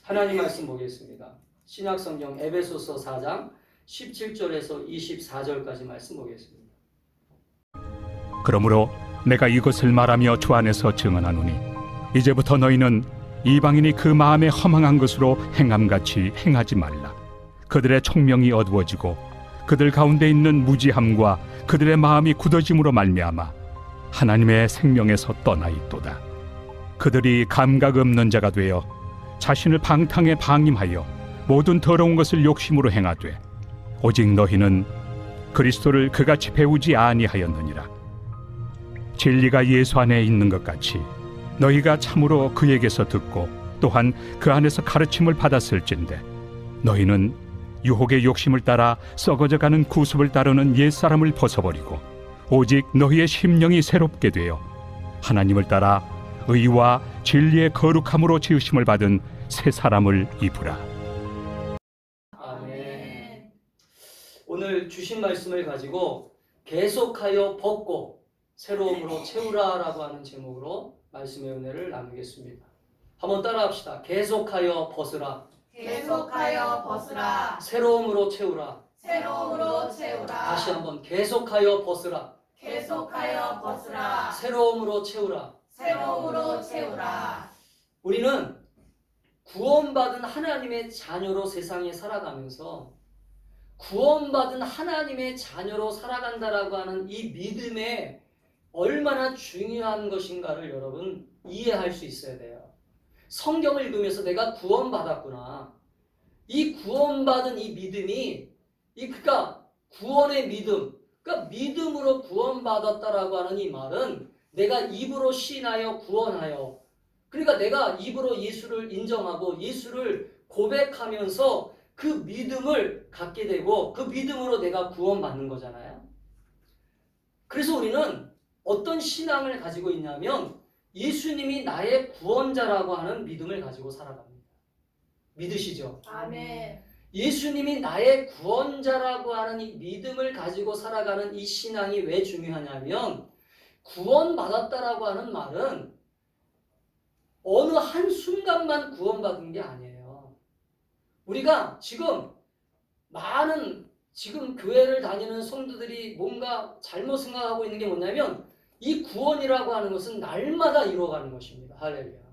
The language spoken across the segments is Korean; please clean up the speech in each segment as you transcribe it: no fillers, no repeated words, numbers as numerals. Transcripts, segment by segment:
하나님 말씀 보겠습니다. 신약성경 에베소서 4장 17절에서 24절까지 말씀 보겠습니다. 그러므로 내가 이것을 말하며 주 안에서 증언하노니 이제부터 너희는 이방인이 그 마음에 허망한 것으로 행함같이 행하지 말라. 그들의 총명이 어두워지고 그들 가운데 있는 무지함과 그들의 마음이 굳어짐으로 말미암아 하나님의 생명에서 떠나 있도다. 그들이 감각 없는 자가 되어 자신을 방탕에 방임하여 모든 더러운 것을 욕심으로 행하되 오직 너희는 그리스도를 그같이 배우지 아니하였느니라. 진리가 예수 안에 있는 것 같이 너희가 참으로 그에게서 듣고 또한 그 안에서 가르침을 받았을진데 너희는 유혹의 욕심을 따라 썩어져가는 구습을 따르는 옛사람을 벗어버리고 오직 너희의 심령이 새롭게 되어 하나님을 따라 의와 진리의 거룩함으로 지으심을 받은 새 사람을 입으라. 아멘. 오늘 주신 말씀을 가지고 계속하여 벗고 새로움으로 채우라라고 하는 제목으로 말씀의 은혜를 나누겠습니다. 한번 따라합시다. 계속하여 벗으라. 계속하여 벗으라. 새로움으로 채우라. 새로움으로 채우라. 다시 한번 계속하여 벗으라. 계속하여 벗으라. 새로움으로 채우라. 새로움으로 채우라. 우리는 구원받은 하나님의 자녀로 세상에 살아가면서 구원받은 하나님의 자녀로 살아간다라고 하는 이 믿음에 얼마나 중요한 것인가를 여러분 이해할 수 있어야 돼요. 성경을 읽으면서 내가 구원받았구나. 이 구원받은 이 믿음이 그러니까 구원의 믿음, 그러니까 믿음으로 구원받았다라고 하는 이 말은 내가 입으로 시인하여 구원하여, 그러니까 내가 입으로 예수를 인정하고 예수를 고백하면서 그 믿음을 갖게 되고 그 믿음으로 내가 구원받는 거잖아요. 그래서 우리는 어떤 신앙을 가지고 있냐면 예수님이 나의 구원자라고 하는 믿음을 가지고 살아갑니다. 믿으시죠? 아멘. 예수님이 나의 구원자라고 하는 이 믿음을 가지고 살아가는 이 신앙이 왜 중요하냐면 구원받았다라고 하는 말은 어느 한순간만 구원받은 게 아니에요. 우리가 지금 많은 교회를 다니는 성도들이 뭔가 잘못 생각하고 있는 게 뭐냐면 이 구원이라고 하는 것은 날마다 이루어가는 것입니다. 할렐루야.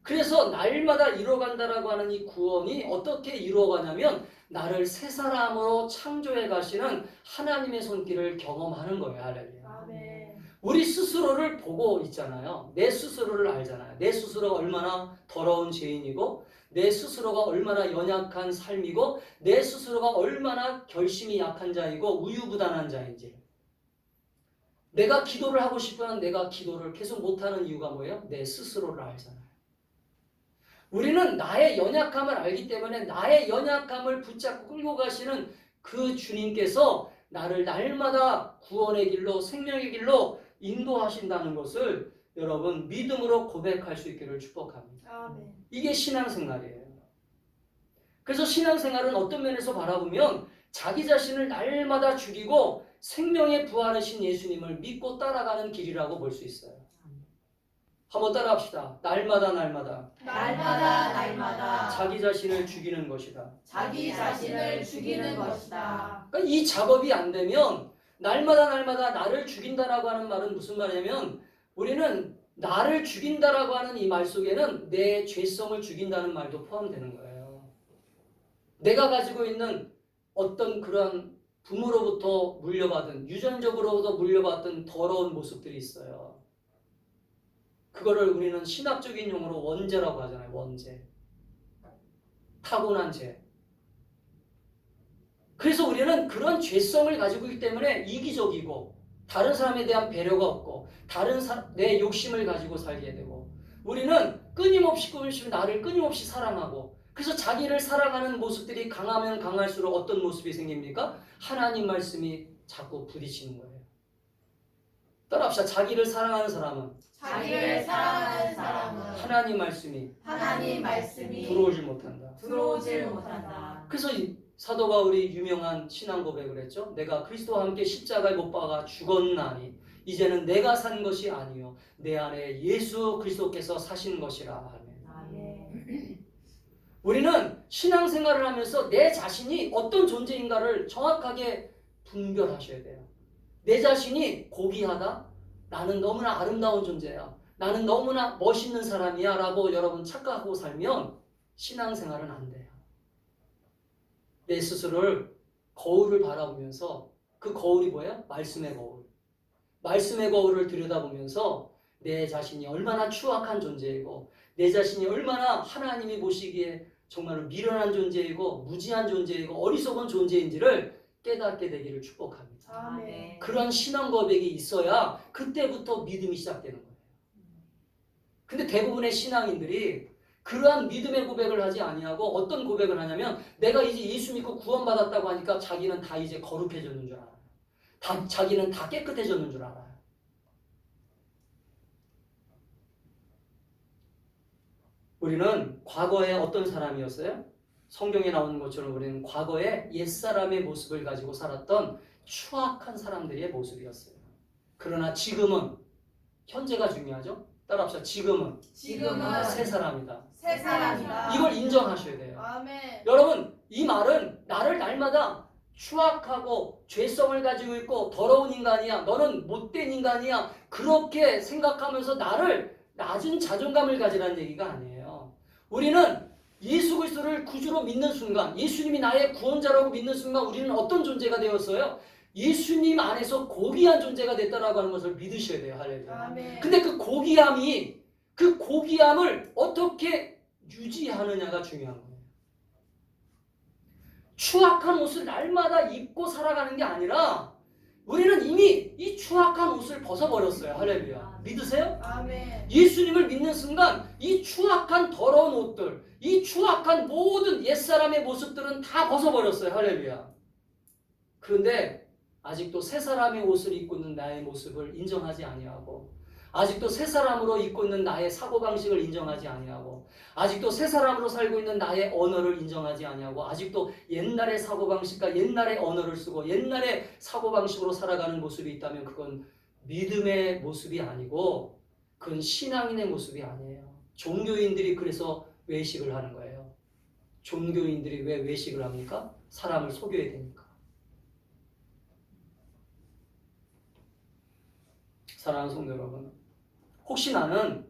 그래서 날마다 이루어간다라고 하는 이 구원이 어떻게 이루어가냐면 나를 새 사람으로 창조해 가시는 하나님의 손길을 경험하는 거예요. 할렐루야. 아멘. 우리 스스로를 보고 있잖아요. 내 스스로를 알잖아요. 내 스스로가 얼마나 더러운 죄인이고 내 스스로가 얼마나 연약한 삶이고 내 스스로가 얼마나 결심이 약한 자이고 우유부단한 자인지. 내가 기도를 하고 싶으면 내가 기도를 계속 못하는 이유가 뭐예요? 내 스스로를 알잖아요. 우리는 나의 연약함을 알기 때문에 나의 연약함을 붙잡고 끌고 가시는 그 주님께서 나를 날마다 구원의 길로 생명의 길로 인도하신다는 것을 여러분 믿음으로 고백할 수 있기를 축복합니다. 아멘. 이게 신앙생활이에요. 그래서 신앙생활은 어떤 면에서 바라보면 자기 자신을 날마다 죽이고 생명의 부활하신 예수님을 믿고 따라가는 길이라고 볼 수 있어요. 한번 따라합시다. 날마다 자기 자신을 죽이는 것이다. 자기 자신을 죽이는 것이다. 그러니까 이 작업이 안 되면 날마다 나를 죽인다라고 하는 말은 무슨 말이냐면 우리는 나를 죽인다라고 하는 이 말 속에는 내 죄성을 죽인다는 말도 포함되는 거예요. 내가 가지고 있는 어떤 그런 부모로부터 물려받은 유전적으로부터 물려받은 더러운 모습들이 있어요. 그거를 우리는 신학적인 용어로 원죄라고 하잖아요. 원죄. 타고난 죄. 그래서 우리는 그런 죄성을 가지고 있기 때문에 이기적이고 다른 사람에 대한 배려가 없고 내 욕심을 가지고 살게 되고 우리는 끊임없이 나를 끊임없이 사랑하고 그래서 자기를 사랑하는 모습들이 강하면 강할수록 어떤 모습이 생깁니까? 하나님 말씀이 자꾸 부딪히는 거예요. 따라합시다. 자기를 사랑하는 사람은 하나님 말씀이 들어오질 못한다. 그래서 사도가 우리 유명한 신앙 고백을 했죠. 내가 그리스도와 함께 십자가에 못 박아 죽었나니 이제는 내가 산 것이 아니요 내 안에 예수 그리스도께서 사신 것이라. 아멘. 우리는 신앙생활을 하면서 내 자신이 어떤 존재인가를 정확하게 분별하셔야 돼요. 내 자신이 고귀하다? 나는 너무나 아름다운 존재야. 나는 너무나 멋있는 사람이야 라고 여러분 착각하고 살면 신앙생활은 안 돼요. 내 스스로를 거울을 바라보면서 그 거울이 뭐예요? 말씀의 거울. 말씀의 거울을 들여다보면서 내 자신이 얼마나 추악한 존재이고 내 자신이 얼마나 하나님이 보시기에 정말 미련한 존재이고 무지한 존재이고 어리석은 존재인지를 깨닫게 되기를 축복합니다. 아멘. 그런 신앙 고백이 있어야 그때부터 믿음이 시작되는 거예요. 근데 대부분의 신앙인들이 그러한 믿음의 고백을 하지 아니하고 어떤 고백을 하냐면 내가 이제 예수 믿고 구원받았다고 하니까 자기는 다 이제 거룩해졌는 줄 알아요. 자기는 다 깨끗해졌는 줄 알아요. 우리는 과거에 어떤 사람이었어요? 성경에 나오는 것처럼 우리는 과거에 옛사람의 모습을 가지고 살았던 추악한 사람들의 모습이었어요. 그러나 지금은 현재가 중요하죠? 따라합시다. 지금은 새 사람이다. 새 사람이다. 이걸 인정하셔야 돼요. 아멘. 여러분, 이 말은 나를 날마다 추악하고 죄성을 가지고 있고 더러운 인간이야. 너는 못된 인간이야. 그렇게 생각하면서 나를 낮은 자존감을 가지라는 얘기가 아니에요. 우리는 예수 그리스도를 구주로 믿는 순간, 예수님이 나의 구원자라고 믿는 순간 우리는 어떤 존재가 되었어요? 예수님 안에서 고귀한 존재가 됐다라고 하는 것을 믿으셔야 돼요. 할렐루야. 아멘. 근데 그 고귀함을 어떻게 유지하느냐가 중요한 거예요. 추악한 옷을 날마다 입고 살아가는 게 아니라 우리는 이미 이 추악한 옷을 벗어버렸어요. 할렐루야. 믿으세요? 아멘. 예수님을 믿는 순간 이 추악한 더러운 옷들, 이 추악한 모든 옛사람의 모습들은 다 벗어버렸어요. 할렐루야. 그런데 아직도 새 사람의 옷을 입고 있는 나의 모습을 인정하지 아니하고 아직도 새 사람으로 입고 있는 나의 사고방식을 인정하지 아니하고 아직도 새 사람으로 살고 있는 나의 언어를 인정하지 아니하고 아직도 옛날의 사고방식과 옛날의 언어를 쓰고 옛날의 사고방식으로 살아가는 모습이 있다면 그건 믿음의 모습이 아니고 그건 신앙인의 모습이 아니에요. 종교인들이 그래서 외식을 하는 거예요. 종교인들이 왜 외식을 합니까? 사람을 속여야 되니까. 사랑하는 성도 여러분, 혹시 나는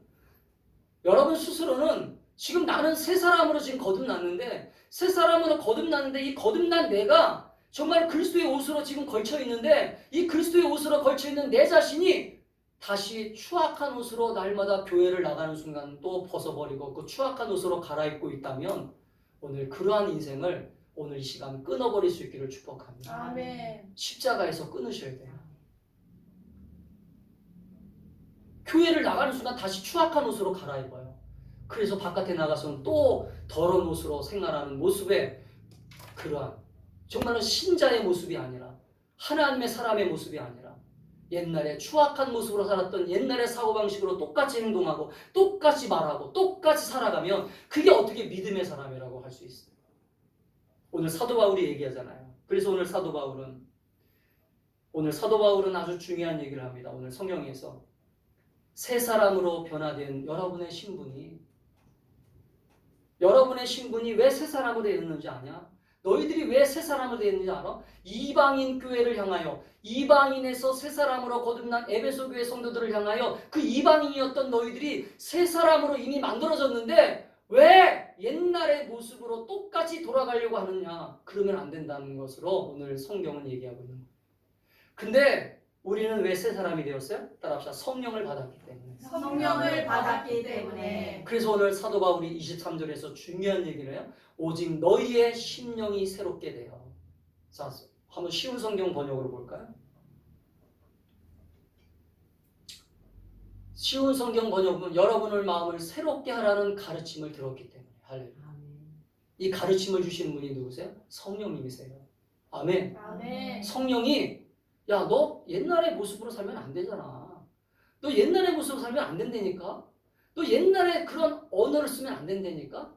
여러분 스스로는 지금 나는 새 사람으로 지금 거듭났는데 새 사람으로 거듭났는데 이 거듭난 내가 정말 그리스도의 옷으로 지금 걸쳐 있는데 이 그리스도의 옷으로 걸쳐 있는 내 자신이 다시 추악한 옷으로 날마다 교회를 나가는 순간 또 벗어버리고 그 추악한 옷으로 갈아입고 있다면 오늘 그러한 인생을 오늘 이 시간 끊어버릴 수 있기를 축복합니다. 아멘. 십자가에서 끊으셔야 돼요. 교회를 나가는 순간 다시 추악한 옷으로 갈아입어요. 그래서 바깥에 나가서는 또 더러운 옷으로 생활하는 모습에 그러한 정말로 신자의 모습이 아니라 하나님의 사람의 모습이 아니라 옛날에 추악한 모습으로 살았던 옛날의 사고방식으로 똑같이 행동하고 똑같이 말하고 똑같이 살아가면 그게 어떻게 믿음의 사람이라고 할 수 있어요. 오늘 사도 바울이 얘기하잖아요. 그래서 오늘 사도 바울은 아주 중요한 얘기를 합니다. 오늘 성경에서 새 사람으로 변화된 여러분의 신분이 왜 새 사람으로 되었는지 아냐? 너희들이 왜 새 사람으로 되었는지 알아? 이방인 교회를 향하여 이방인에서 새 사람으로 거듭난 에베소 교회 성도들을 향하여 그 이방인이었던 너희들이 새 사람으로 이미 만들어졌는데 왜 옛날의 모습으로 똑같이 돌아가려고 하느냐? 그러면 안 된다는 것으로 오늘 성경은 얘기하고 있는 거예요. 근데 우리는 왜 새 사람이 되었어요? 따라합시다. 성령을 받았기 때문에. 성령을 받았기 때문에. 그래서 오늘 사도 바울이 23절에서 중요한 얘기를 해요. 오직 너희의 심령이 새롭게 되어. 자, 한번 쉬운 성경 번역으로 볼까요? 쉬운 성경 번역은 여러분의 마음을 새롭게 하라는 가르침을 들었기 때문에. 할렐루야. 이 가르침을 주시는 분이 누구세요? 성령님이세요. 아멘. 아멘. 성령이 야, 너 옛날의 모습으로 살면 안 되잖아. 너 옛날의 모습으로 살면 안 된다니까. 너 옛날에 그런 언어를 쓰면 안 된다니까.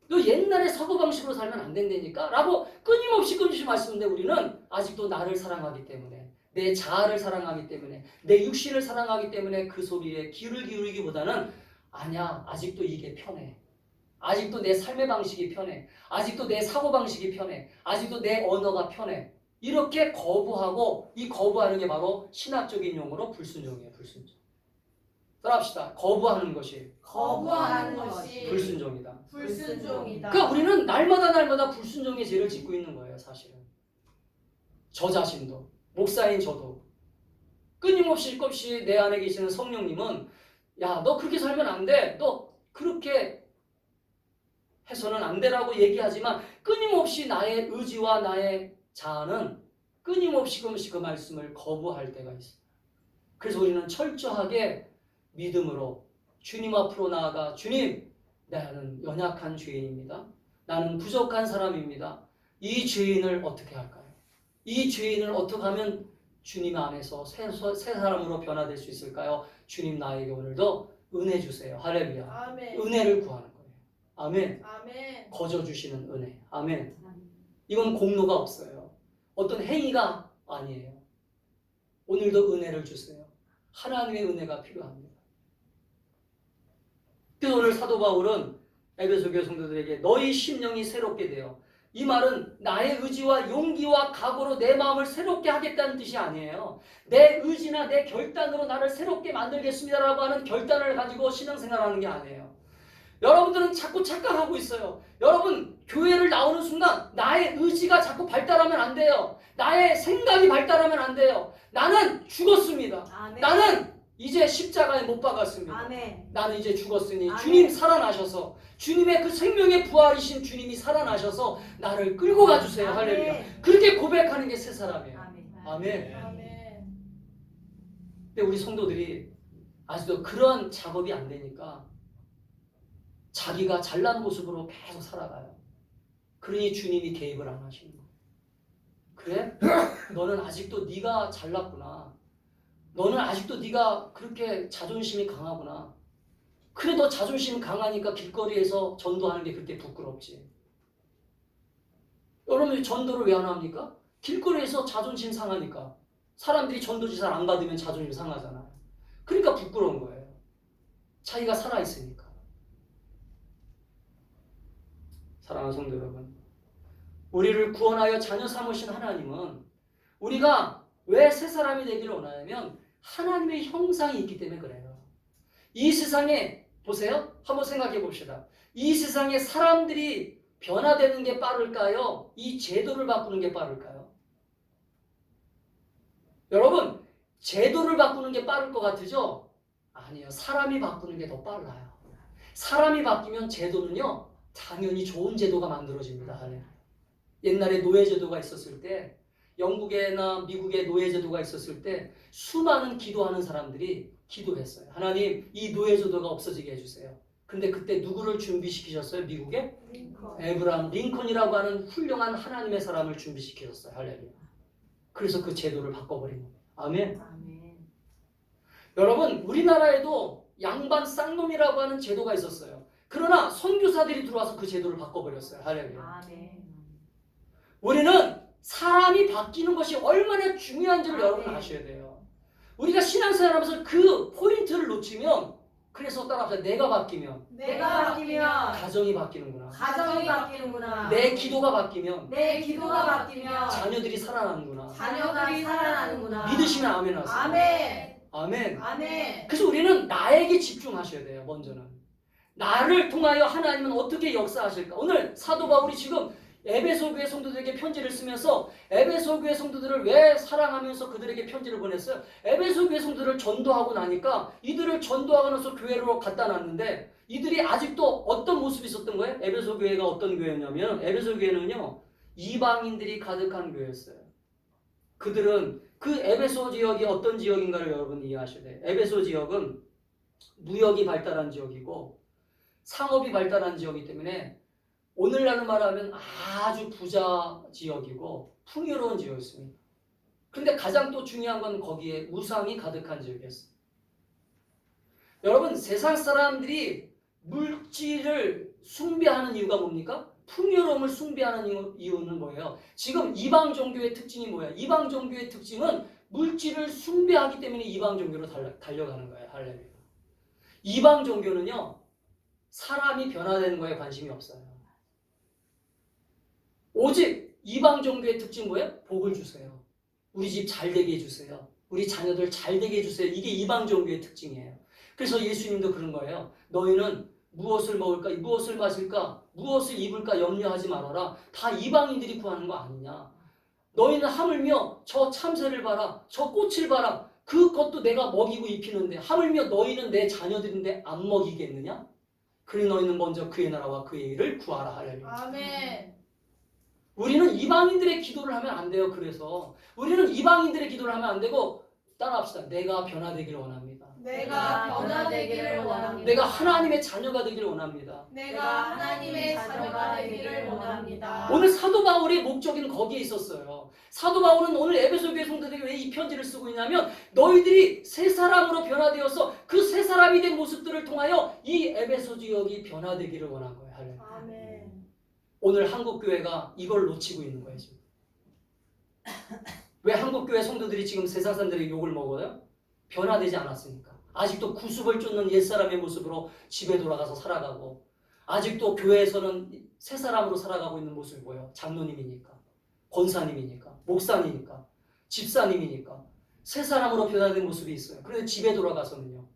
너 옛날의 사고방식으로 살면 안 된다니까. 라고 끊임없이 말씀인데 우리는 아직도 나를 사랑하기 때문에 내 자아를 사랑하기 때문에 내 육신을 사랑하기 때문에 그 소리에 귀를 기울이기보다는 아니야. 아직도 이게 편해. 아직도 내 삶의 방식이 편해. 아직도 내 사고방식이 편해. 아직도 내 언어가 편해. 이렇게 거부하고 이 거부하는 게 바로 신학적인 용어로 불순종이에요. 불순종. 따라합시다. 거부하는 것이 거부하는 것이 불순종이다. 불순종이다. 그러니까 우리는 날마다 불순종의 죄를 짓고 있는 거예요. 사실은. 저 자신도 목사인 저도 끊임없이 내 안에 계시는 성령님은 야, 너 그렇게 살면 안 돼. 너 그렇게 해서는 안 되라고 얘기하지만 끊임없이 나의 의지와 나의 자아는 끊임없이 그 말씀을 거부할 때가 있어요. 그래서 우리는 철저하게 믿음으로 주님 앞으로 나아가 주님, 나는 연약한 죄인입니다. 나는 부족한 사람입니다. 이 죄인을 어떻게 할까요? 이 죄인을 어떻게 하면 주님 안에서 새 사람으로 변화될 수 있을까요? 주님 나에게 오늘도 은혜 주세요. 할렐루야. 아멘. 은혜를 구하는 거예요. 아멘. 아멘. 거저 주시는 은혜. 아멘. 이건 공로가 없어요. 어떤 행위가 아니에요. 오늘도 은혜를 주세요. 하나님의 은혜가 필요합니다. 그래서 오늘 사도 바울은 에베소 교회 성도들에게 너희 심령이 새롭게 되어, 이 말은 나의 의지와 용기와 각오로 내 마음을 새롭게 하겠다는 뜻이 아니에요. 내 의지나 내 결단으로 나를 새롭게 만들겠습니다라고 하는 결단을 가지고 신앙생활하는 게 아니에요. 여러분들은 자꾸 착각하고 있어요. 여러분 교회를 나오는 순간 나의 의지가 자꾸 발달하면 안 돼요. 나의 생각이 발달하면 안 돼요. 나는 죽었습니다. 아멘. 나는 이제 십자가에 못 박았습니다. 아멘. 나는 이제 죽었으니 아멘. 주님 살아나셔서 주님의 그 생명의 부활이신 주님이 살아나셔서 나를 끌고 가주세요. 아멘. 할렐루야. 그렇게 고백하는 게 새 사람이에요. 아멘. 아멘. 아멘. 근데 우리 성도들이 아직도 그런 작업이 안 되니까 자기가 잘난 모습으로 계속 살아가요. 그러니 주님이 개입을 안 하시는 거예요. 그래? 너는 아직도 네가 잘났구나. 너는 아직도 네가 그렇게 자존심이 강하구나. 그래, 너 자존심 강하니까 길거리에서 전도하는 게 그렇게 부끄럽지. 여러분 전도를 왜 안 합니까? 길거리에서 자존심 상하니까. 사람들이 전도지 잘 안 받으면 자존심 상하잖아요. 그러니까 부끄러운 거예요. 자기가 살아있으니까. 사랑하는 성도 여러분, 우리를 구원하여 자녀 삼으신 하나님은 우리가 왜 새 사람이 되기를 원하냐면 하나님의 형상이 있기 때문에 그래요. 이 세상에 보세요. 한번 생각해 봅시다. 이 세상에 사람들이 변화되는 게 빠를까요? 이 제도를 바꾸는 게 빠를까요? 여러분, 제도를 바꾸는 게 빠를 것 같으죠? 아니에요. 사람이 바꾸는 게 더 빨라요. 사람이 바뀌면 제도는요, 당연히 좋은 제도가 만들어집니다. 옛날에 노예제도가 있었을 때, 영국이나 미국에 노예제도가 있었을 때 수많은 기도하는 사람들이 기도했어요. 하나님, 이 노예제도가 없어지게 해주세요. 근데 그때 누구를 준비시키셨어요? 미국에? 링컨. 에브라함 링컨이라고 하는 훌륭한 하나님의 사람을 준비시키셨어요. 할렐루야. 그래서 그 제도를 바꿔버린 겁니다. 아멘. 아멘. 여러분, 우리나라에도 양반 쌍놈이라고 하는 제도가 있었어요. 그러나 선교사들이 들어와서 그 제도를 바꿔버렸어요. 할렐루야. 아멘. 우리는 사람이 바뀌는 것이 얼마나 중요한지를 여러분 아셔야 돼요. 우리가 신앙생활하면서 그 포인트를 놓치면, 그래서 따라합시다. 내가 바뀌면 내가 바뀌면 가정이 바뀌는구나. 가정이 바뀌는구나. 내 기도가 바뀌면 내 기도가 바뀌면 자녀들이 살아나는구나. 자녀들이 살아나는구나. 믿으시면 아멘 하세요. 아멘. 아멘. 아멘. 그래서 우리는 나에게 집중하셔야 돼요. 먼저는 나를 통하여 하나님은 어떻게 역사하실까. 오늘 사도 바울이 지금 에베소 교회 성도들에게 편지를 쓰면서 에베소 교회 성도들을 왜 사랑하면서 그들에게 편지를 보냈어요? 에베소 교회 성도들을 전도하고 나니까 이들을 전도하고 나서 교회로 갖다 놨는데 이들이 아직도 어떤 모습이 있었던 거예요? 에베소 교회가 어떤 교회였냐면 에베소 교회는요, 이방인들이 가득한 교회였어요. 그들은 그 에베소 지역이 어떤 지역인가를 여러분 이해하셔야 돼요. 에베소 지역은 무역이 발달한 지역이고 상업이 발달한 지역이기 때문에 오늘날로 말하면 아주 부자 지역이고 풍요로운 지역이었습니다. 그런데 가장 또 중요한 건 거기에 우상이 가득한 지역이었어요. 여러분, 세상 사람들이 물질을 숭배하는 이유가 뭡니까? 풍요로움을 숭배하는 이유는 뭐예요? 지금 이방 종교의 특징이 뭐예요? 이방 종교의 특징은 물질을 숭배하기 때문에 이방 종교로 달려가는 거예요. 할렐루야. 이방 종교는요, 사람이 변화되는 거에 관심이 없어요. 오직 이방 종교의 특징 뭐예요? 복을 주세요. 우리 집 잘 되게 해주세요. 우리 자녀들 잘 되게 해주세요. 이게 이방 종교의 특징이에요. 그래서 예수님도 그런 거예요. 너희는 무엇을 먹을까? 무엇을 마실까? 무엇을 입을까? 염려하지 말아라. 다 이방인들이 구하는 거 아니냐. 너희는 하물며 저 참새를 봐라. 저 꽃을 봐라. 그것도 내가 먹이고 입히는데 하물며 너희는 내 자녀들인데 안 먹이겠느냐? 그러니 너희는 먼저 그의 나라와 그의 일을 구하라 하려니. 아멘. 우리는 이방인들의 기도를 하면 안 돼요. 그래서 우리는 이방인들의 기도를 하면 안 되고 따라합시다. 내가 변화되기를 원합니다. 내가 변화되기를 원합니다. 내가 하나님의 자녀가 되기를 원합니다. 내가 하나님의 자녀가 되기를 원합니다. 오늘 사도 바울의 목적은 거기에 있었어요. 사도 바울은 오늘 에베소 교회 성도들에게 왜 이 편지를 쓰고 있냐면 너희들이 새 사람으로 변화되어서 그 새 사람이 된 모습들을 통하여 이 에베소 지역이 변화되기를 원한 거예요. 할렐루야. 아멘. 오늘 한국교회가 이걸 놓치고 있는 거예요. 지금. 왜 한국교회 성도들이 지금 세상 사람들에게 욕을 먹어요? 변화되지 않았으니까. 아직도 구습을 쫓는 옛사람의 모습으로 집에 돌아가서 살아가고 아직도 교회에서는 새 사람으로 살아가고 있는 모습이 보여요. 장로님이니까, 권사님이니까, 목사님이니까, 집사님이니까 새 사람으로 변화된 모습이 있어요. 그런데 집에 돌아가서는요.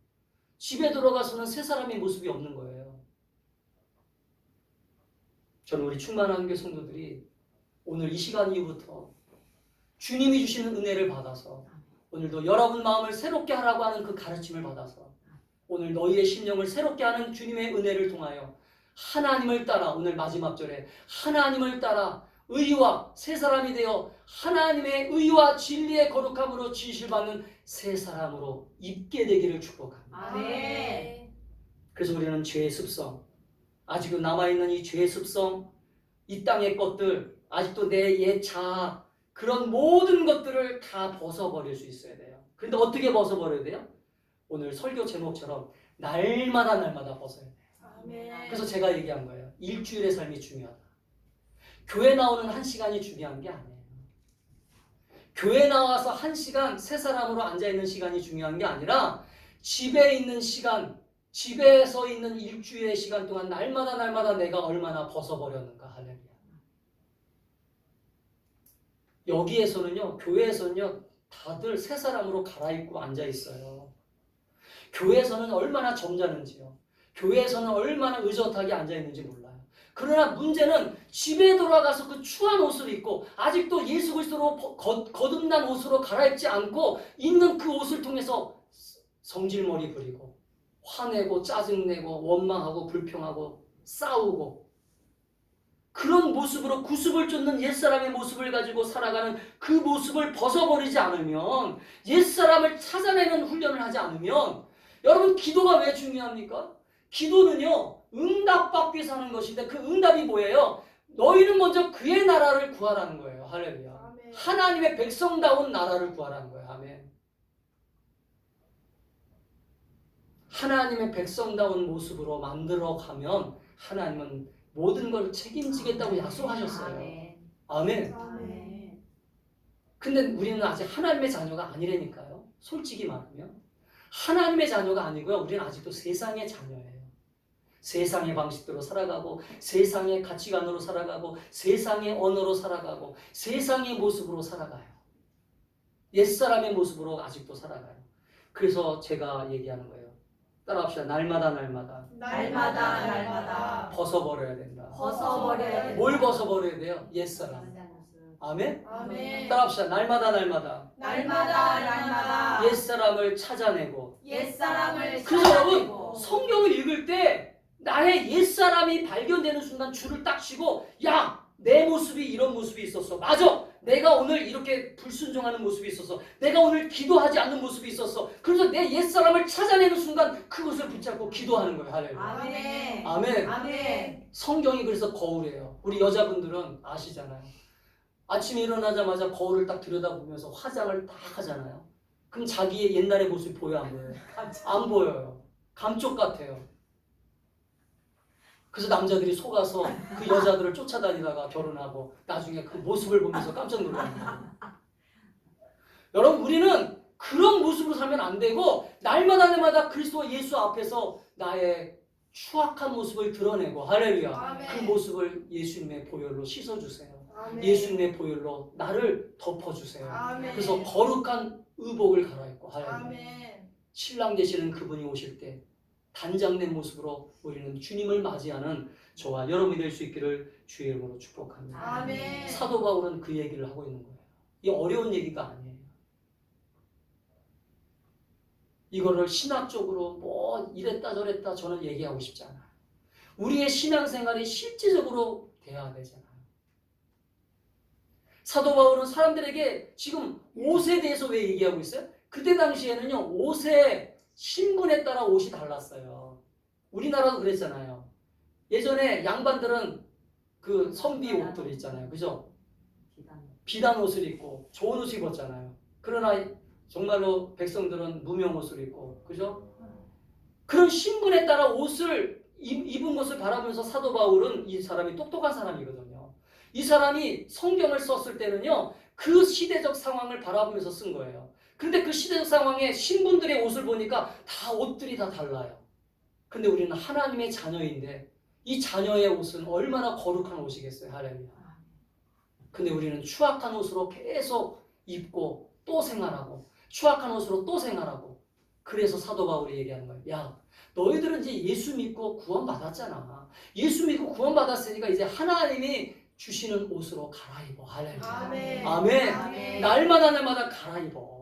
집에 돌아가서는 새 사람의 모습이 없는 거예요. 저는 우리 충만한 교회 성도들이 오늘 이 시간 이후부터 주님이 주시는 은혜를 받아서 오늘도 여러분 마음을 새롭게 하라고 하는 그 가르침을 받아서 오늘 너희의 심령을 새롭게 하는 주님의 은혜를 통하여 하나님을 따라 오늘 마지막 절에 하나님을 따라 의와 새 사람이 되어 하나님의 의와 진리의 거룩함으로 지으실 받는 새 사람으로 입게 되기를 축복합니다. 아멘. 그래서 우리는 죄의 습성, 아직도 남아있는 이 죄의 습성, 이 땅의 것들, 아직도 내 옛 자아, 그런 모든 것들을 다 벗어버릴 수 있어야 돼요. 그런데 어떻게 벗어버려야 돼요? 오늘 설교 제목처럼 날마다 벗어야 돼요. 아멘. 그래서 제가 얘기한 거예요. 일주일의 삶이 중요하다. 교회 나오는 1시간이 중요한 게 아니에요. 교회 나와서 1시간 새 사람으로 앉아있는 시간이 중요한 게 아니라 집에 있는 시간, 집에서 있는 일주일의 시간 동안 날마다 내가 얼마나 벗어버렸는가. 할렐루야. 여기에서는요, 교회에서는요, 다들 새 사람으로 갈아입고 앉아있어요. 교회에서는 얼마나 점잖은지요. 교회에서는 얼마나 의젓하게 앉아있는지 몰라요. 그러나 문제는 집에 돌아가서 그 추한 옷을 입고 아직도 예수 그리스도로 거듭난 옷으로 갈아입지 않고 있는 그 옷을 통해서 성질머리 부리고 화내고 짜증내고 원망하고 불평하고 싸우고 그런 모습으로 구습을 쫓는 옛사람의 모습을 가지고 살아가는 그 모습을 벗어버리지 않으면 옛사람을 찾아내는 훈련을 하지 않으면 여러분 기도가 왜 중요합니까? 기도는요 응답받기 위해서 하는 것인데 그 응답이 뭐예요? 너희는 먼저 그의 나라를 구하라는 거예요. 할렐루야. 아멘. 하나님의 백성다운 나라를 구하라는 거예요. 아멘. 하나님의 백성다운 모습으로 만들어가면 하나님은 모든 걸 책임지겠다고 약속하셨어요. 아멘. 아멘. 근데 우리는 아직 하나님의 자녀가 아니라니까요. 솔직히 말하면. 하나님의 자녀가 아니고요. 우리는 아직도 세상의 자녀예요. 세상의 방식대로 살아가고 세상의 가치관으로 살아가고 세상의 언어로 살아가고 세상의 모습으로 살아가요. 옛사람의 모습으로 아직도 살아가요. 그래서 제가 얘기하는 거예요. 따라합시다. 날마다 벗어버려야 된다. 벗어버려야 된다. 뭘 벗어버려야 돼요? 옛사람. 아멘? 아멘. 따라합시다. 날마다 날마다 옛사람을 찾아내고. 옛사람을 그래서 여러분 찾아내고 성경을 읽을 때 나의 옛사람이 발견되는 순간 줄을 딱 치고 야! 내 모습이 이런 모습이 있었어. 맞아! 내가 오늘 이렇게 불순종하는 모습이 있었어. 내가 오늘 기도하지 않는 모습이 있었어. 그래서 내 옛사람을 찾아내는 순간 그것을 붙잡고 기도하는 거예요. 할렐루야. 아멘. 아멘. 아멘. 성경이 그래서 거울이에요. 우리 여자분들은 아시잖아요. 아침에 일어나자마자 거울을 딱 들여다보면서 화장을 딱 하잖아요. 그럼 자기의 옛날의 모습이 보여 안 보여요? 안 보여요. 감쪽 같아요. 그래서 남자들이 속아서 그 여자들을 쫓아다니다가 결혼하고 나중에 그 모습을 보면서 깜짝 놀라는 거예요. 여러분 우리는 그런 모습으로 살면 안 되고 날마다 그리스도 예수 앞에서 나의 추악한 모습을 드러내고 할렐루야. 아멘. 그 모습을 예수님의 보혈로 씻어주세요. 아멘. 예수님의 보혈로 나를 덮어주세요. 아멘. 그래서 거룩한 의복을 갈아입고 할렐루야. 아멘. 신랑 되시는 그분이 오실 때 단장된 모습으로 우리는 주님을 맞이하는 저와 여러분이 될 수 있기를 주의 이름으로 축복합니다. 아멘. 사도 바울은 그 얘기를 하고 있는 거예요. 이 어려운 얘기가 아니에요. 이거를 신학적으로 뭐 이랬다 저랬다 저는 얘기하고 싶지 않아요. 우리의 신앙생활이 실제적으로 돼야 되잖아요. 사도 바울은 사람들에게 지금 옷에 대해서 왜 얘기하고 있어요? 그때 당시에는요, 옷의 신분에 따라 옷이 달랐어요. 우리나라도 그랬잖아요. 예전에 양반들은 그 선비 옷들 있잖아요. 그죠? 비단 옷을 입고 좋은 옷을 입었잖아요. 그러나 정말로 백성들은 무명 옷을 입고, 그죠? 그런 신분에 따라 옷을 입은 것을 바라보면서 사도 바울은 이 사람이 똑똑한 사람이거든요. 이 사람이 성경을 썼을 때는요, 그 시대적 상황을 바라보면서 쓴 거예요. 근데 그 시대적 상황에 신분들의 옷을 보니까 다 옷들이 다 달라요. 근데 우리는 하나님의 자녀인데 이 자녀의 옷은 얼마나 거룩한 옷이겠어요. 할렐루야. 근데 우리는 추악한 옷으로 계속 입고 또 생활하고 추악한 옷으로 또 생활하고 그래서 사도 바울이 얘기하는 거예요. 야, 너희들은 이제 예수 믿고 구원받았잖아. 예수 믿고 구원받았으니까 이제 하나님이 주시는 옷으로 갈아입어. 할렐루야. 아멘. 아멘. 아멘. 날마다 날마다 갈아입어.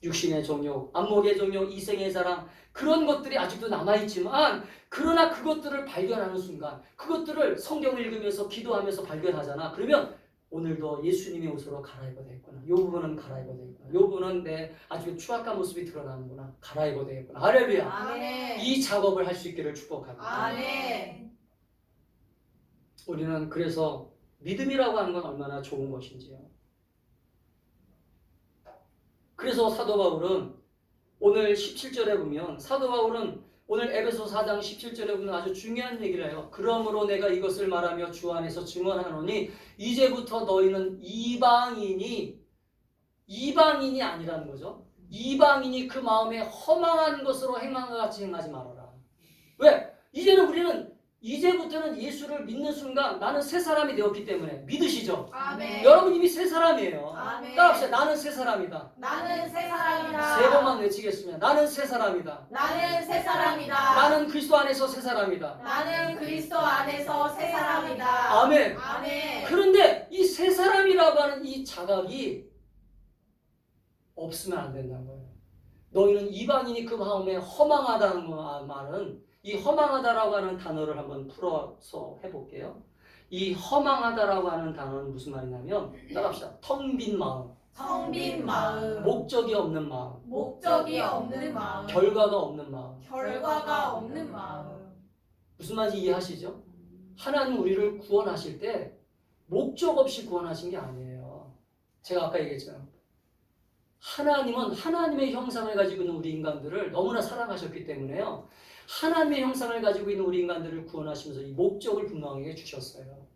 육신의 정욕, 안목의 정욕, 이생의 사랑 그런 것들이 아직도 남아있지만 그러나 그것들을 발견하는 순간 그것들을 성경을 읽으면서 기도하면서 발견하잖아. 그러면 오늘도 예수님의 옷으로 갈아입어야 되겠구나. 이 부분은 갈아입어야 되겠구나. 이 부분은 내 아주 추악한 모습이 드러나는구나. 갈아입어야 되겠구나. 할렐루야. 아멘. 이 작업을 할 수 있기를 축복합니다. 아멘. 우리는 그래서 믿음이라고 하는 건 얼마나 좋은 것인지요. 그래서 사도 바울은 오늘 17절에 보면 사도 바울은 오늘 에베소 4장 17절에 보면 아주 중요한 얘기를 해요. 그러므로 내가 이것을 말하며 주 안에서 증언하노니 이제부터 너희는 이방인이 아니라는 거죠. 이방인이 그 마음에 허망한 것으로 행한 것 같이 행하지 말아라. 왜? 이제부터는 예수를 믿는 순간 나는 새 사람이 되었기 때문에 믿으시죠? 아멘. 여러분 이미 새 사람이에요. 아멘. 따라합시다. 나는 새 사람이다. 나는 새 사람이다. 세 번만 외치겠습니다. 나는 새 사람이다. 나는 새 사람이다. 나는 그리스도 안에서 새 사람이다. 나는 그리스도 안에서 새 사람이다. 아멘. 아멘. 그런데 이 새 사람이라고 하는 이 자각이 없으면 안 된다는 거예요. 너희는 이방인이 그 마음에 허망하다는 말은 이 허망하다라고 하는 단어를 한번 풀어서 해볼게요. 이 허망하다라고 하는 단어는 무슨 말이냐면 따라합시다. 텅 빈 마음, 텅 빈 마음, 목적이 없는 마음, 목적이 없는 마음, 결과가 없는 마음. 결과가 없는 마음. 무슨 말인지 이해하시죠? 하나님 우리를 구원하실 때 목적 없이 구원하신 게 아니에요. 제가 아까 얘기했잖아요. 하나님은 하나님의 형상을 가지고 있는 우리 인간들을 너무나 사랑하셨기 때문에요. 하나님의 형상을 가지고 있는 우리 인간들을 구원하시면서 이 목적을 분명하게 주셨어요.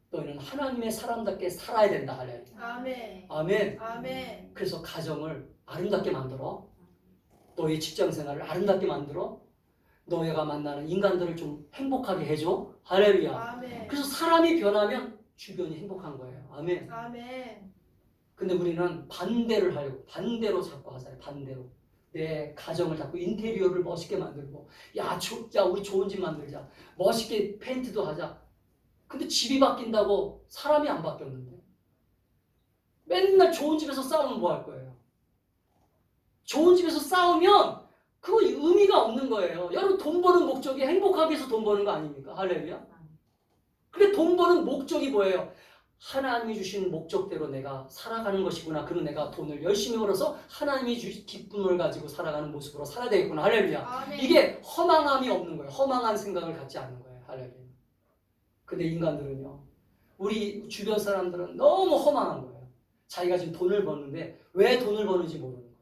너희는 하나님의 사람답게 살아야 된다. 할렐루야. 아멘. 아멘. 아멘. 그래서 가정을 아름답게 만들어. 너의 직장 생활을 아름답게 만들어. 너희가 만나는 인간들을 좀 행복하게 해줘. 할렐루야. 아멘. 그래서 사람이 변하면 주변이 행복한 거예요. 아멘. 아멘. 근데 우리는 반대를 하려고 반대로 자꾸 하잖아요. 반대로 내 가정을 자꾸 인테리어를 멋있게 만들고 야 우리 좋은 집 만들자 멋있게 페인트도 하자. 근데 집이 바뀐다고 사람이 안 바뀌었는데 맨날 좋은 집에서 싸우면 뭐 할 거예요? 좋은 집에서 싸우면 그거 의미가 없는 거예요. 여러분 돈 버는 목적이 행복하기 위해서 돈 버는 거 아닙니까? 할렐루야. 근데 돈 버는 목적이 뭐예요? 하나님이 주신 목적대로 내가 살아가는 것이구나. 그리고 내가 돈을 열심히 벌어서 하나님이 주신 기쁨을 가지고 살아가는 모습으로 살아야 되겠구나. 할렐루야. 아멘. 이게 허망함이 없는 거예요. 허망한 생각을 갖지 않는 거예요. 할렐루야. 근데 인간들은요. 우리 주변 사람들은 너무 허망한 거예요. 자기가 지금 돈을 버는데 왜 돈을 버는지 모르는 거예요.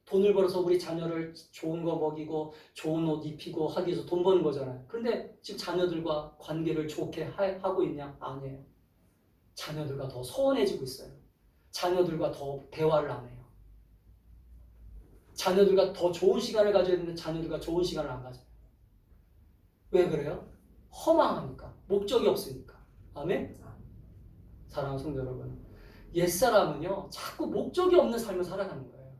돈을 벌어서 우리 자녀를 좋은 거 먹이고 좋은 옷 입히고 하기 위해서 돈 버는 거잖아요. 그런데 지금 자녀들과 관계를 좋게 하고 있냐? 아니에요. 자녀들과 더 소원해지고 있어요. 자녀들과 더 대화를 안 해요. 자녀들과 더 좋은 시간을 가져야 되는데 자녀들과 좋은 시간을 안 가져요. 왜 그래요? 허망하니까. 목적이 없으니까. 아멘? 사랑하는 성도 여러분, 옛사람은요 자꾸 목적이 없는 삶을 살아가는 거예요.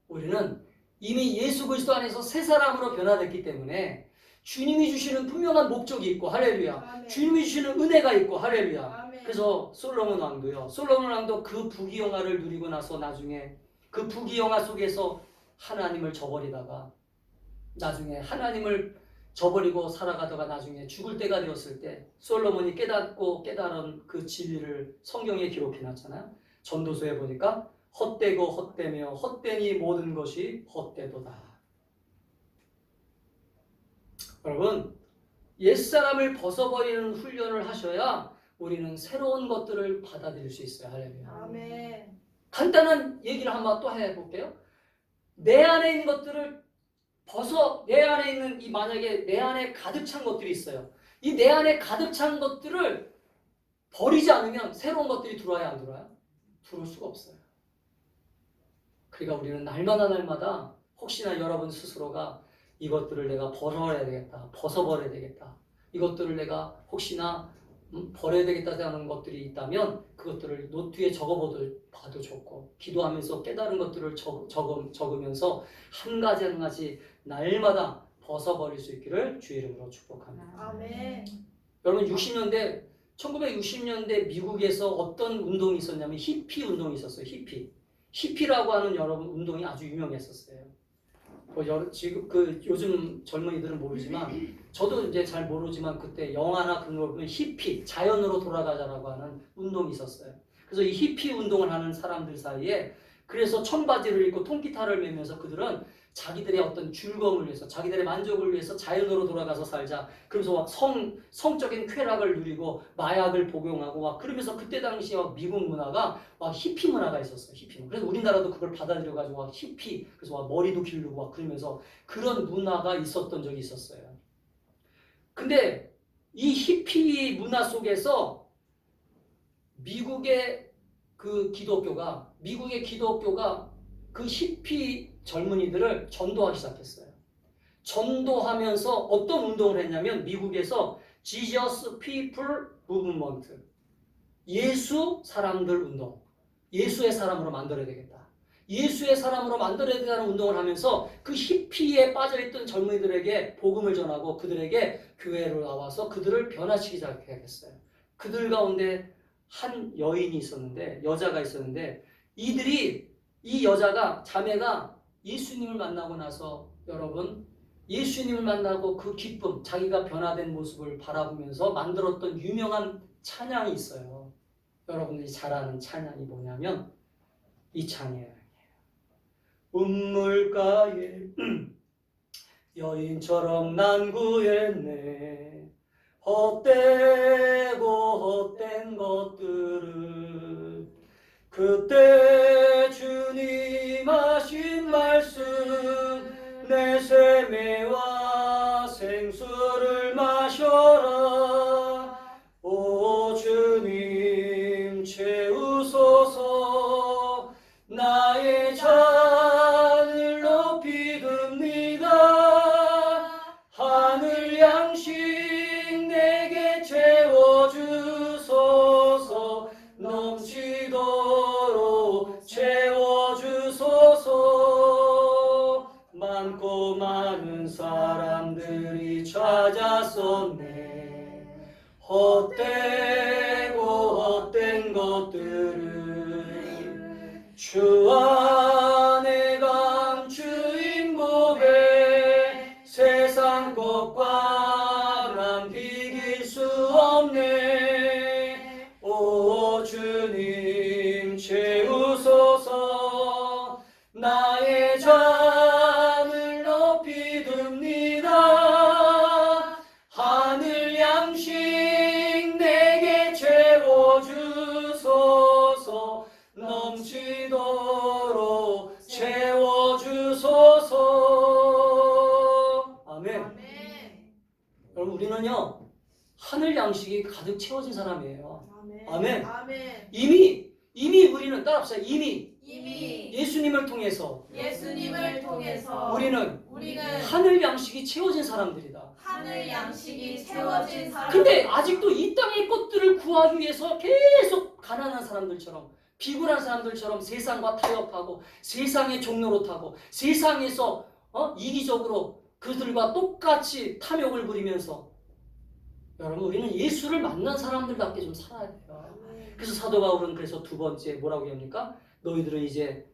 우리는 이미 예수 그리스도 안에서 새 사람으로 변화됐기 때문에 주님이 주시는 분명한 목적이 있고, 할렐루야. 아멘. 주님이 주시는 은혜가 있고, 할렐루야. 아멘. 그래서 솔로몬 왕도 그 부귀영화를 누리고 나서 나중에 그 부귀영화 속에서 하나님을 저버리다가 나중에 하나님을 저버리고 살아가다가 나중에 죽을 때가 되었을 때 솔로몬이 깨달은 그 진리를 성경에 기록해 놨잖아요. 전도서에 보니까 헛되고 헛되며 헛되니 모든 것이 헛되도다. 여러분, 옛사람을 벗어버리는 훈련을 하셔야 우리는 새로운 것들을 받아들일 수 있어요. 할렐루야. 아멘. 간단한 얘기를 한번 또 해볼게요. 내 안에 있는 것들을 내 안에 있는 만약에 내 안에 가득 찬 것들이 있어요. 이 내 안에 가득 찬 것들을 버리지 않으면 새로운 것들이 들어와야 안 들어와요? 들어올 수가 없어요. 그러니까 우리는 날마다 혹시나 여러분 스스로가 이것들을 내가 벗어버려야 되겠다. 이것들을 내가 혹시나 버려야 되겠다 생각하는 것들이 있다면 그것들을 노트에 적어봐도 좋고, 기도하면서 깨달은 것들을 적으면서 한 가지 날마다 벗어버릴 수 있기를 주의 이름으로 축복합니다. 아멘. 여러분 1960년대 미국에서 어떤 운동이 있었냐면 히피 운동이 있었어요. 히피라고 하는 여러분 운동이 아주 유명했었어요. 지금 요즘 젊은이들은 모르지만 저도 이제 잘 모르지만 그때 영화나 그런 걸 보면 히피, 자연으로 돌아가자라고 하는 운동이 있었어요. 그래서 이 히피 운동을 하는 사람들 사이에 그래서 청바지를 입고 통기타를 매면서 그들은 자기들의 어떤 즐거움을 위해서, 자기들의 만족을 위해서 자연으로 돌아가서 살자. 그러면서 막 성적인 쾌락을 누리고 마약을 복용하고 막 그러면서 그때 당시에 미국 문화가 막 히피 문화가 있었어요. 히피. 그래서 우리나라도 그걸 받아들여가지고 막 히피, 그래서 막 머리도 기르고 막 그러면서 그런 문화가 있었던 적이 있었어요. 근데 이 히피 문화 속에서 미국의 기독교가 그 히피 젊은이들을 전도하기 시작했어요. 전도하면서 어떤 운동을 했냐면 미국에서 Jesus People Movement, 예수 사람들 운동, 예수의 사람으로 만들어야 되겠다. 예수의 사람으로 만들어야 된다는 운동을 하면서 그 히피에 빠져있던 젊은이들에게 복음을 전하고 그들에게 교회로 나와서 그들을 변화시키기 시작했어요. 그들 가운데 한 여자가 있었는데 이 자매가 예수님을 만나고 나서 여러분 예수님을 만나고 그 기쁨, 자기가 변화된 모습을 바라보면서 만들었던 유명한 찬양이 있어요. 여러분들이 잘 아는 찬양이 뭐냐면 이 찬양이에요. 운물가에 여인처럼 난 구했네. 헛되고 헛된 것들을 그때 주님 하신 말씀 내 세매와 생수를 마셔라. 오 주님 채우소서. 나의 잔을 높이 듭니다. 하늘 양식 내게 채워주소서. 넘치도록 채워주소서. 많고 많은 사람들이 찾았었네. 헛되고 헛된 것들을 주 안에 감추인 고백 세상 것과 난 비길 수 없네. 오 주님 채우소서. 나의 잔을 높이 듭니다. 하늘 양식 내게 채워주소서. 넘치도록 채워주소서. 아멘. 아멘. 여러분 우리는요 하늘 양식이 가득 채워진 사람이에요. 아멘. 아멘. 이미 우리는 따라합시다. 이미 이미 예수님을 통해서 예수님을 통해서 우리는 우리는 하늘 양식이 채워진 사람들이다. 하늘 양식이 채워진 사람. 근데 아직도 이 땅의 것들을 구하기 위해서 계속 가난한 사람들처럼, 비굴한 사람들처럼 세상과 타협하고 세상의 종로로 타고 세상에서 이기적으로 그들과 똑같이 탐욕을 부리면서, 여러분, 우리는 예수를 만난 사람들답게 좀 살아야 돼요. 그래서 사도 바울은 그래서 두 번째 뭐라고 합니까? 너희들은 이제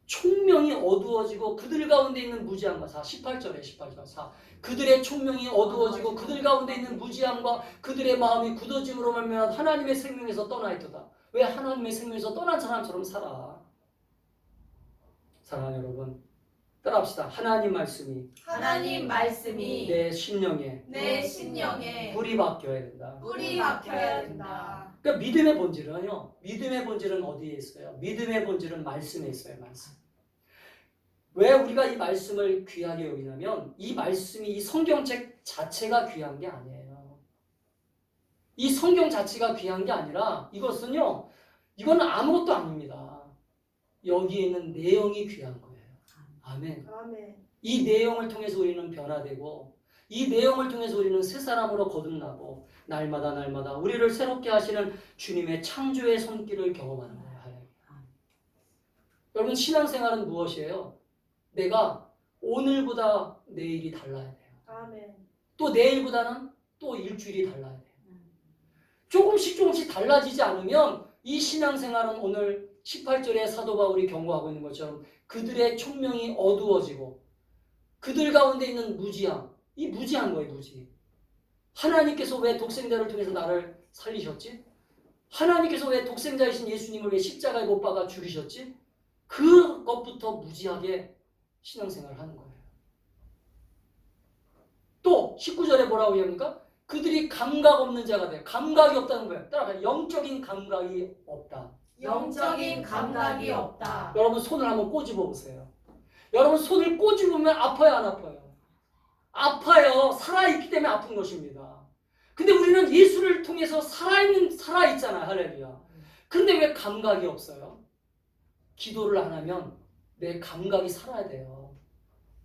총명이 어두워지고 그들 가운데 있는 무지함과 18절에 4 그들의 총명이 어두워지고 그들 가운데 있는 무지함과 그들의 마음이 굳어짐으로 말미암아 하나님의 생명에서 떠나있도다. 왜 하나님의 생명에서 떠난 사람처럼 살아? 사랑하는 여러분, 따라합시다. 하나님 말씀이 하나님 말씀이 내 심령에 내 심령에 불이 박혀야 된다. 뿌리 박혀야 된다. 그러니까 믿음의 본질은요. 믿음의 본질은 어디에 있어요? 믿음의 본질은 말씀에 있어요. 말씀. 왜 우리가 이 말씀을 귀하게 여기냐면 이 말씀이, 이 성경책 자체가 귀한 게 아니에요. 이 성경 자체가 귀한 게 아니라 이것은요. 이건 아무것도 아닙니다. 여기에 있는 내용이 귀한 거예요. 아멘. 이 내용을 통해서 우리는 변화되고 이 내용을 통해서 우리는 새 사람으로 거듭나고 날마다 우리를 새롭게 하시는 주님의 창조의 손길을 경험하는 거예요. 여러분, 신앙생활은 무엇이에요? 내가 오늘보다 내일이 달라야 돼요. 또 내일보다는 또 일주일이 달라야 돼요. 조금씩 달라지지 않으면 이 신앙생활은 오늘 18절에 사도 바울이 경고하고 있는 것처럼 그들의 총명이 어두워지고 그들 가운데 있는 무지함, 이 무지한 거예요. 무지. 하나님께서 왜 독생자를 통해서 나를 살리셨지? 하나님께서 왜 독생자이신 예수님을 왜 십자가에 못 박아 죽이셨지? 그것부터 무지하게 신앙생활을 하는 거예요. 또 19절에 뭐라고 얘기합니까? 그들이 감각 없는 자가 돼요. 감각이 없다는 거예요. 따라가요. 영적인 감각이 없다. 영적인 감각이 없다. 여러분, 손을 한번 꼬집어 보세요. 여러분, 손을 꼬집으면 아파요, 안 아파요? 아파요. 살아있기 때문에 아픈 것입니다. 근데 우리는 예수를 통해서 살아있잖아요. 할렐루야. 근데 왜 감각이 없어요? 기도를 안 하면 내 감각이 살아야 돼요.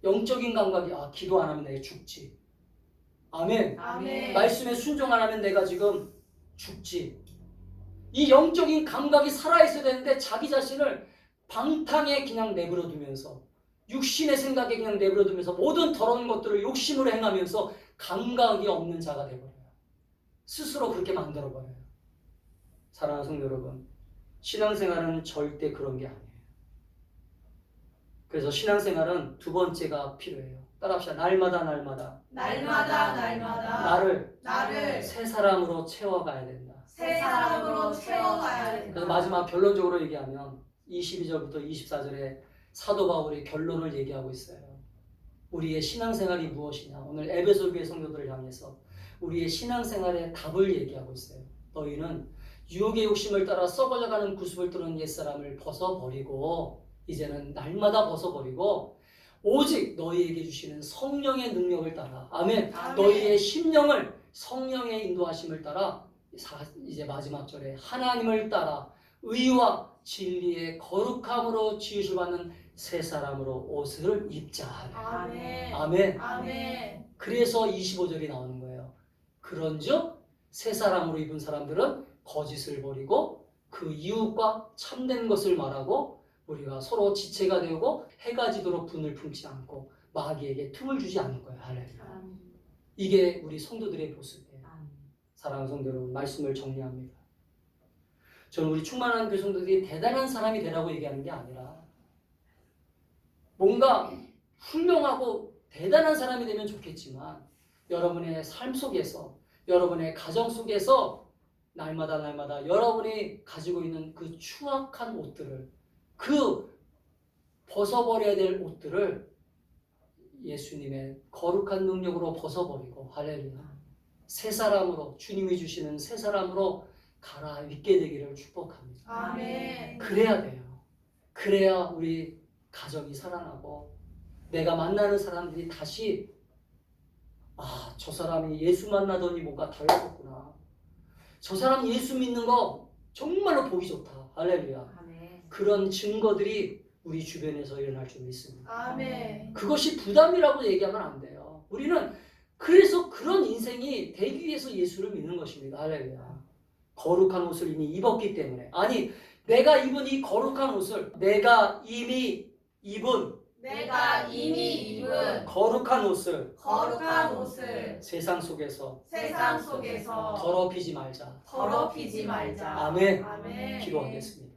영적인 감각이, 기도 안 하면 내가 죽지. 아멘. 아멘. 말씀에 순종 안 하면 내가 지금 죽지. 이 영적인 감각이 살아있어야 되는데 자기 자신을 방탕에 그냥 내버려 두면서 육신의 생각에 그냥 내버려 두면서 모든 더러운 것들을 욕심으로 행하면서 감각이 없는 자가 되어버려요. 스스로 그렇게 만들어버려요. 사랑하는 성도 여러분, 신앙생활은 절대 그런 게 아니에요. 그래서 신앙생활은 두 번째가 필요해요. 따라합시다. 날마다 나를 새 사람으로 채워가야 된다. 새 사람으로 채워가야 된다. 그래서 마지막 결론적으로 얘기하면 22절부터 24절에 사도 바울이 결론을 얘기하고 있어요. 우리의 신앙생활이 무엇이냐. 오늘 에베소 교회 성도들을 향해서 우리의 신앙생활의 답을 얘기하고 있어요. 너희는 유혹의 욕심을 따라 썩어져가는 구습을 뚫는 옛사람을 벗어버리고 이제는 날마다 벗어버리고 오직 너희에게 주시는 성령의 능력을 따라 아멘. 너희의 심령을 성령의 인도하심을 따라 이제 마지막 절에 하나님을 따라 의와 진리의 거룩함으로 지으실 받는 새 사람으로 옷을 입자. 아멘. 아멘. 아멘. 그래서 25절이 나오는 거예요. 그런즉 새 사람으로 입은 사람들은 거짓을 버리고 그 이웃과 참된 것을 말하고 우리가 서로 지체가 되고 해가 지도록 분을 품지 않고 마귀에게 틈을 주지 않는 거예요. 할렐루야. 이게 우리 성도들의 모습이에요. 사랑하는 성도 여러분, 말씀을 정리합니다. 저는 우리 충만한 그 성도들이 대단한 사람이 되라고 얘기하는 게 아니라 뭔가 훌륭하고 대단한 사람이 되면 좋겠지만 여러분의 삶 속에서 여러분의 가정 속에서 날마다 여러분이 가지고 있는 그 추악한 옷들을 그 벗어버려야 될 옷들을 예수님의 거룩한 능력으로 벗어버리고 할렐루야. 새 사람으로 주님이 주시는 새 사람으로 갈아입게 되기를 축복합니다. 아멘. 그래야 돼요. 그래야 우리 가정이 살아나고 내가 만나는 사람들이 다시 저 사람이 예수 만나더니 뭔가 달라졌구나. 저 사람 예수 믿는 거 정말로 보기 좋다. 할렐루야. 아멘. 그런 증거들이 우리 주변에서 일어날 줄 믿습니다. 아멘. 그것이 부담이라고 얘기하면 안 돼요. 우리는 그래서 그런 인생이 되기 위해서 예수를 믿는 것입니다. 할렐루야. 거룩한 옷을 이미 입었기 때문에. 아니, 내가 입은 이 거룩한 옷을 내가 이미 입은 내가 이미 입은 거룩한 옷을 거룩한 옷을 세상 속에서 세상 속에서 더럽히지 말자. 더럽히지 말자. 아멘. 아멘. 기도하겠습니다.